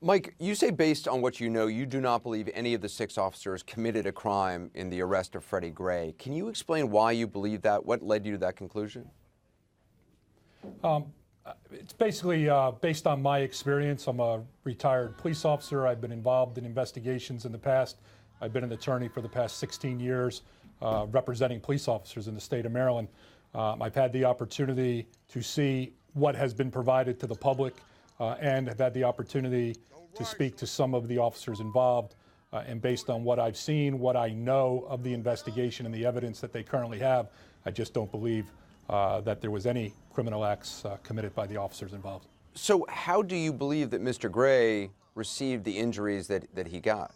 Mike, you say based on what you know, you do not believe any of the 6 officers committed a crime in the arrest of Freddie Gray. Can you explain why you believe that? What led you to that conclusion? It's basically based on my experience. I'm a retired police officer. I've been involved in investigations in the past. I've been an attorney for the past 16 years representing police officers in the state of Maryland. I've had the opportunity to see what has been provided to the public and have had the opportunity to speak to some of the officers involved. And based on what I've seen, what I know of the investigation and the evidence that they currently have, I just don't believe that there was any criminal acts committed by the officers involved. So how do you believe that Mr. Gray received the injuries that he got?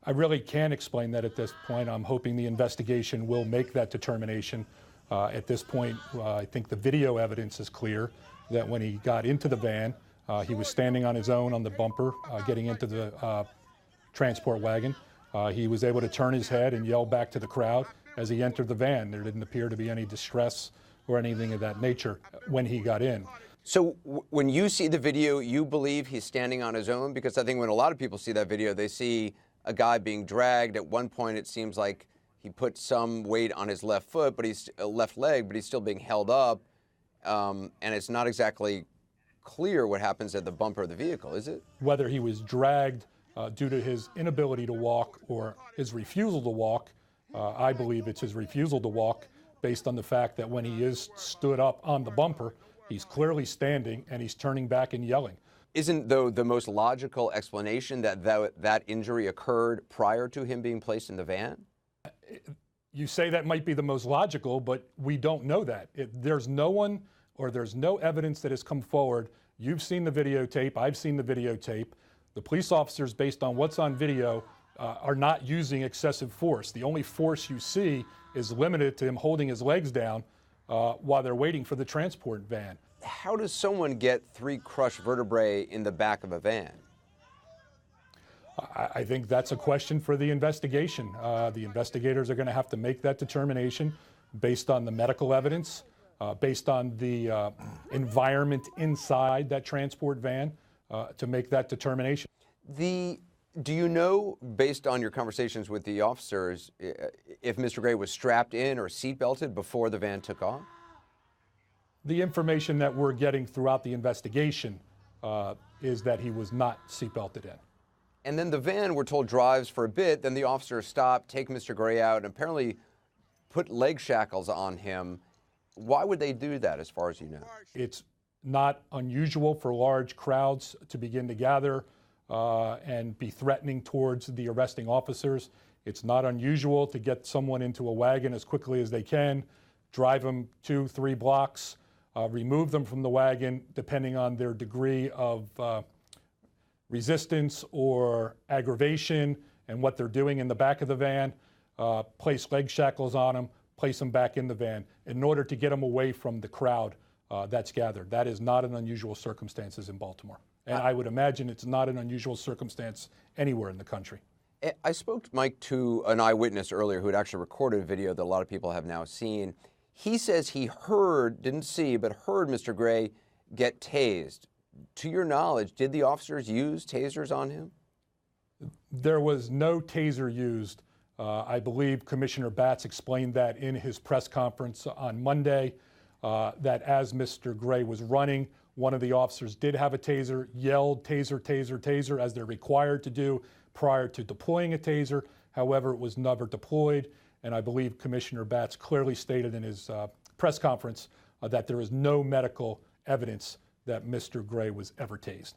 I really can't explain that at this point. I'm hoping the investigation will make that determination. At this point, I think the video evidence is clear that when he got into the van, he was standing on his own on the bumper, getting into the transport wagon. He was able to turn his head and yell back to the crowd as he entered the van. There didn't appear to be any distress or anything of that nature when he got in. So when you see the video, you believe he's standing on his own? Because I think when a lot of people see that video, they see a guy being dragged. At one point, it seems like he put some weight on his left foot, but he's left leg, but he's still being held up. And it's not exactly clear what happens at the bumper of the vehicle, is it? Whether he was dragged due to his inability to walk or his refusal to walk, I believe it's his refusal to walk based on the fact that when he is stood up on the bumper, he's clearly standing and he's turning back and yelling. Isn't, though, the most logical explanation that injury occurred prior to him being placed in the van? You say that might be the most logical, but we don't know that. There's no one or there's no evidence that has come forward. You've seen the videotape. I've seen the videotape. The police officers, based on what's on video, are not using excessive force. The only force you see is limited to him holding his legs down while they're waiting for the transport van. How does someone get 3 crushed vertebrae in the back of a van? I think that's a question for the investigation. The investigators are going to have to make that determination based on the medical evidence, based on the environment inside that transport van to make that determination. Do you know, based on your conversations with the officers, if Mr. Gray was strapped in or seatbelted before the van took off? The information that we're getting throughout the investigation is that he was not seatbelted in. And then the van, we're told, drives for a bit. Then the officers stop, take Mr. Gray out, and apparently put leg shackles on him. Why would they do that, as far as you know? It's not unusual for large crowds to begin to gather and be threatening towards the arresting officers. It's not unusual to get someone into a wagon as quickly as they can, drive them 2-3 blocks, remove them from the wagon, depending on their degree of resistance or aggravation and what they're doing in the back of the van, place leg shackles on them, place them back in the van in order to get them away from the crowd that's gathered. That is not an unusual circumstances in Baltimore. And I would imagine it's not an unusual circumstance anywhere in the country. I spoke, Mike, to an eyewitness earlier who had actually recorded a video that a lot of people have now seen. He says he heard, didn't see, but heard Mr. Gray get tased. To your knowledge, did the officers use tasers on him? There was no taser used. I believe Commissioner Batts explained that in his press conference on Monday, that as Mr. Gray was running, one of the officers did have a taser, yelled taser, taser, taser, as they're required to do prior to deploying a taser. However, it was never deployed, and I believe Commissioner Batts clearly stated in his press conference that there is no medical evidence that Mr. Gray was ever tased.